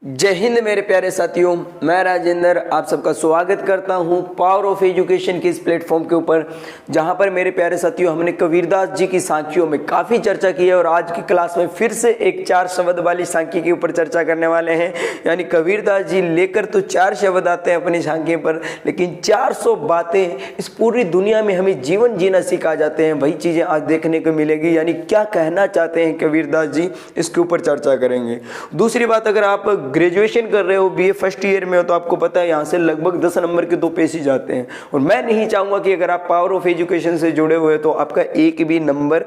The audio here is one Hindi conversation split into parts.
जय हिंद मेरे प्यारे साथियों, मैं राजेंद्र आप सबका स्वागत करता हूं पावर ऑफ एजुकेशन के इस प्लेटफॉर्म के ऊपर, जहां पर मेरे प्यारे साथियों हमने कबीरदास जी की सांखियों में काफ़ी चर्चा की है और आज की क्लास में फिर से एक 4 शब्द वाली सांखी के ऊपर चर्चा करने वाले हैं। यानी कबीरदास जी लेकर तो 4 शब्द आते हैं अपनी सांखी पर, लेकिन 400 बातें इस पूरी दुनिया में हमें जीवन जीना सिखा जाते हैं। वही चीज़ें आज देखने को मिलेगी, यानी क्या कहना चाहते हैं कबीरदास जी, इसके ऊपर चर्चा करेंगे। दूसरी बात, अगर आप ग्रेजुएशन कर रहे हो, बीए फर्स्ट ईयर में हो, तो आपको पता है यहाँ से लगभग 10 नंबर के 2 पेज ही जाते हैं। और मैं नहीं चाहूँगा कि अगर आप पावर ऑफ एजुकेशन से जुड़े हुए तो आपका एक भी नंबर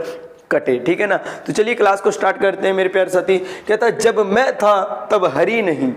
कटे, ठीक है ना। तो चलिए क्लास को स्टार्ट करते हैं मेरे प्यारे साथी। कहता है जब मैं था तब हरि नहीं।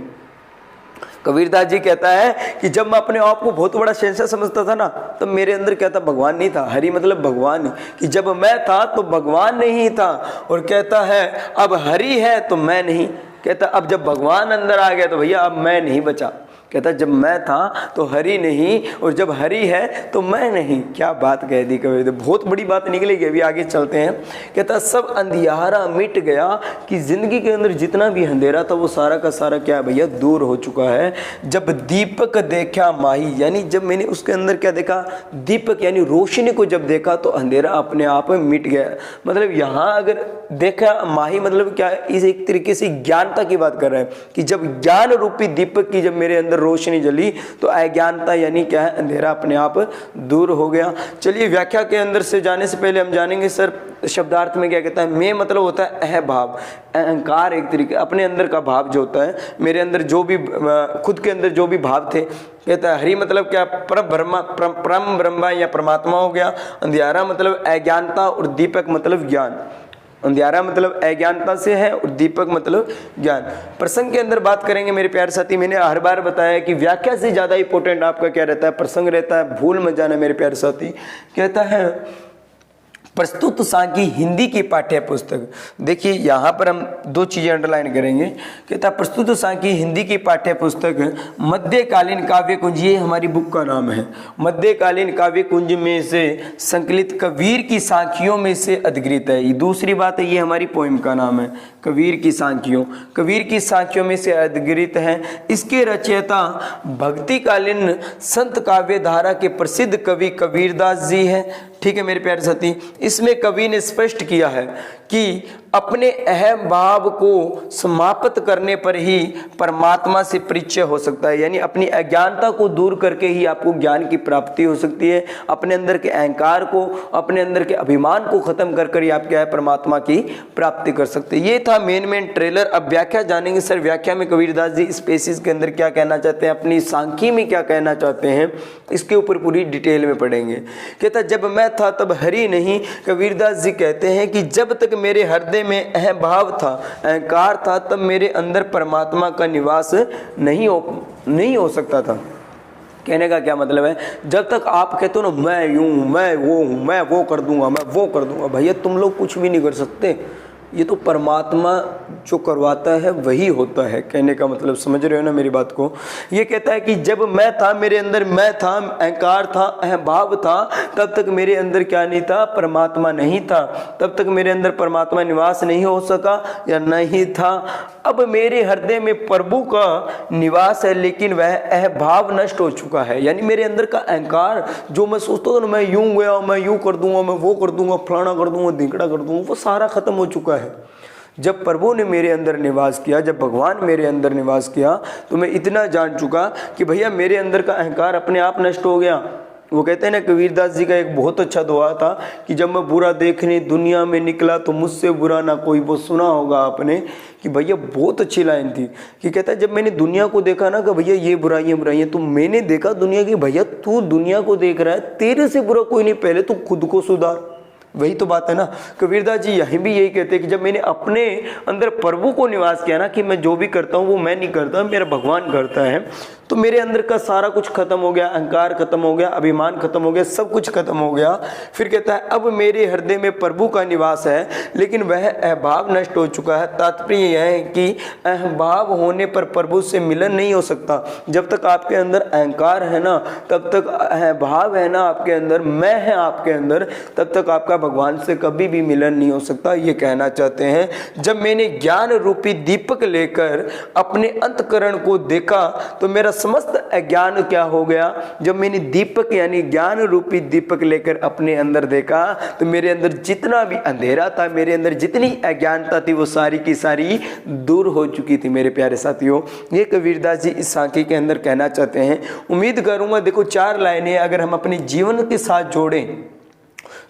कबीरदास जी कहता है कि जब मैं अपने आप को बहुत बड़ा शहंशाह समझता था ना, तब मेरे अंदर क्या था, भगवान नहीं था। हरि मतलब भगवान, कि जब मैं था तो भगवान नहीं था। और कहता है अब हरि है तो मैं नहीं। कहता अब जब भगवान अंदर आ गया तो भैया अब मैं नहीं बचा। कहता जब मैं था तो हरि नहीं, और जब हरि है तो मैं नहीं। क्या बात कह दी कबीर, बहुत बड़ी बात निकलेगी। अभी आगे चलते हैं। कहता सब अंधियारा मिट गया, कि जिंदगी के अंदर जितना भी अंधेरा था वो सारा का सारा क्या है भैया, दूर हो चुका है। जब दीपक देखा माही, यानी जब मैंने उसके अंदर क्या देखा, दीपक यानी रोशनी को जब देखा तो अंधेरा अपने आप में मिट गया। मतलब यहाँ अगर देखा माही मतलब क्या है, इस एक तरीके से ज्ञानता की बात कर रहा है कि जब ज्ञान रूपी दीपक की जब मेरे अंदर रोशनी जली तो अज्ञानता यानी क्या है, अंधेरा अपने आप दूर हो गया। चलिए व्याख्या के अंदर से जाने से पहले हम जानेंगे सर शब्दार्थ में क्या कहता है। मैं मतलब होता है अहभाव, अहंकार, एक तरीके अपने अंदर का भाव जो होता है, मेरे अंदर जो भी खुद के अंदर जो भी भाव थे। कहता है हरि मतलब क्या, परम ब्रह्मा या परमात्मा हो गया। अंधियारा मतलब अज्ञानता और दीपक मतलब ज्ञान। अंधियारा मतलब अज्ञानता से है और दीपक मतलब ज्ञान। प्रसंग के अंदर बात करेंगे मेरे प्यारे साथी। मैंने हर बार बताया कि व्याख्या से ज़्यादा इंपॉर्टेंट आपका क्या रहता है, प्रसंग रहता है। भूल मत जाना मेरे प्यारे साथी। कहता है प्रस्तुत सांखी हिंदी की पाठ्य पुस्तक। देखिए यहाँ पर हम 2 चीज़ें अंडरलाइन करेंगे। कहता है प्रस्तुत सांखी हिंदी की पाठ्य पुस्तक मध्यकालीन काव्य कुंज, ये हमारी बुक का नाम है। मध्यकालीन काव्य कुंज में से संकलित कबीर की सांखियों में से अधिकृत है। दूसरी बात है, ये हमारी पोइम का नाम है, कबीर की सांखियों। कबीर की सांखियों में से अधिकृत है। इसके रचयिता भक्तिकालीन संत काव्य धारा के प्रसिद्ध कवि कबीरदास जी हैं। ठीक है मेरे प्यारे साथी। इसमें कवि ने स्पष्ट किया है कि अपने अहम भाव को समाप्त करने पर ही परमात्मा से परिचय हो सकता है। यानी अपनी अज्ञानता को दूर करके ही आपको ज्ञान की प्राप्ति हो सकती है। अपने अंदर के अहंकार को, अपने अंदर के अभिमान को खत्म कर कर ही आप क्या है, परमात्मा की प्राप्ति कर सकते हैं। ये था मेन ट्रेलर। अब व्याख्या जानेंगे सर। व्याख्या में कबीरदास जी स्पेसिस के अंदर क्या कहना चाहते हैं, अपनी सांखी में क्या कहना चाहते हैं, इसके ऊपर पूरी डिटेल में पढ़ेंगे। कहता जब मैं था तब हरि नहीं। कबीरदास जी कहते हैं कि जब तक मेरे हृदय में अहंभाव था, अहंकार था, तब मेरे अंदर परमात्मा का निवास नहीं हो सकता था। कहने का क्या मतलब है, जब तक आप कहते हो ना मैं यूं हूं, मैं वो हूं, मैं वो कर दूंगा, मैं वो कर दूंगा, भैया तुम लोग कुछ भी नहीं कर सकते। ये तो परमात्मा जो करवाता है वही होता है। कहने का मतलब समझ रहे हो ना मेरी बात को। ये कहता है कि जब मैं था, मेरे अंदर मैं था, अहंकार था, अहंभाव था, तब तक मेरे अंदर क्या नहीं था, परमात्मा नहीं था। तब तक मेरे अंदर परमात्मा निवास नहीं हो सका या नहीं था। अब मेरे हृदय में प्रभु का निवास है, लेकिन वह अहंभाव नष्ट हो चुका है। यानी मेरे अंदर का अहंकार जो मैं सोचता था ना, मैं यूं गया, मैं यूं कर दूंगा, मैं वो कर दूंगा, फलाना कर दूंगा, धिंकड़ा कर दूंगा, वो सारा खत्म हो चुका है। जब प्रभु ने मेरे अंदर निवास किया, जब भगवान मेरे अंदर निवास किया, तो मैं इतना जान चुका कि भैया मेरे अंदर का अहंकार अपने आप नष्ट हो गया। वो कहते हैं ना, कबीरदास जी का एक बहुत अच्छा दुआ था कि जब मैं बुरा देखने दुनिया में निकला तो मुझसे बुरा ना कोई। वो सुना होगा आपने कि भैया बहुत अच्छी लाइन थी कि कहता है जब मैंने दुनिया को देखा ना कि भैया ये बुराइयां, तो मैंने देखा दुनिया की, भैया तू दुनिया को देख रहा है, तेरे से बुरा कोई नहीं, पहले तू खुद को सुधार। वही तो बात है ना। कबीरदास जी यहीं भी यही कहते हैं कि जब मैंने अपने अंदर प्रभु को निवास किया ना, कि मैं जो भी करता हूँ वो मैं नहीं करता, मेरा भगवान करता है, तो मेरे अंदर का सारा कुछ खत्म हो गया, अहंकार खत्म हो गया, अभिमान खत्म हो गया, सब कुछ खत्म हो गया। फिर कहता है अब मेरे हृदय में प्रभु का निवास है, लेकिन वह अहभाव नष्ट हो चुका है। तात्पर्य यह है कि अहभाव होने पर प्रभु से मिलन नहीं हो सकता। जब तक आपके अंदर अहंकार है ना, तब तक अहभाव है ना आपके अंदर, मैं है आपके अंदर, तब तक आपका भगवान से कभी भी मिलन नहीं हो सकता। ये कहना चाहते हैं जब मैंने ज्ञान रूपी दीपक लेकर अपने अंतःकरण को देखा तो मेरा समस्त अज्ञान क्या हो गया। जब मैंने दीपक यानी ज्ञान रूपी दीपक लेकर अपने अंदर देखा तो मेरे अंदर जितना भी अंधेरा था, मेरे अंदर जितनी अज्ञानता थी, वो सारी की सारी दूर हो चुकी थी। मेरे प्यारे साथियों, ये कबीरदास जी इस साखी के अंदर कहना चाहते हैं। उम्मीद करूंगा देखो 4 लाइनें अगर हम अपने जीवन के साथ जोड़ें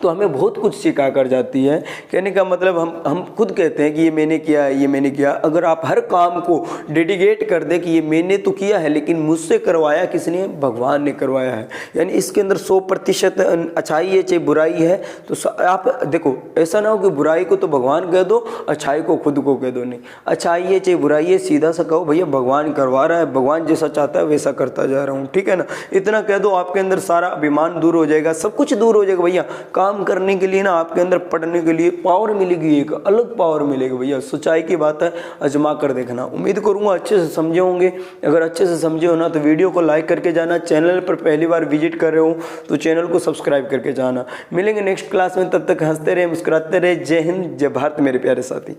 तो हमें बहुत कुछ सिखा कर जाती है। कहने का मतलब हम खुद कहते हैं कि ये मैंने किया है, ये मैंने किया। अगर आप हर काम को डेडिकेट कर दे कि ये मैंने तो किया है, लेकिन मुझसे करवाया किसने? भगवान ने करवाया है। यानी इसके अंदर 100% अच्छाई है चाहे बुराई है। तो आप देखो, ऐसा ना हो कि बुराई को तो भगवान कह दो, अच्छाई को खुद को कह दो। नहीं, अच्छाई है चाहे बुराई है, सीधा सा कहो भैया भगवान करवा रहा है, भगवान जैसा चाहता है वैसा करता जा रहा हूँ, ठीक है ना। इतना कह दो, आपके अंदर सारा अभिमान दूर हो जाएगा, सब कुछ दूर हो जाएगा भैया। काम करने के लिए ना आपके अंदर पढ़ने के लिए पावर मिलेगी, एक अलग पावर मिलेगी भैया। सच्चाई की बात है, आजमा कर देखना। उम्मीद करूंगा अच्छे से समझे होंगे। अगर अच्छे से समझे हो ना तो वीडियो को लाइक करके जाना। चैनल पर पहली बार विजिट कर रहे हो तो चैनल को सब्सक्राइब करके जाना। मिलेंगे नेक्स्ट क्लास में, तब तक हंसते रहे, मुस्कुराते रहे। जय हिंद, जय भारत मेरे प्यारे साथी।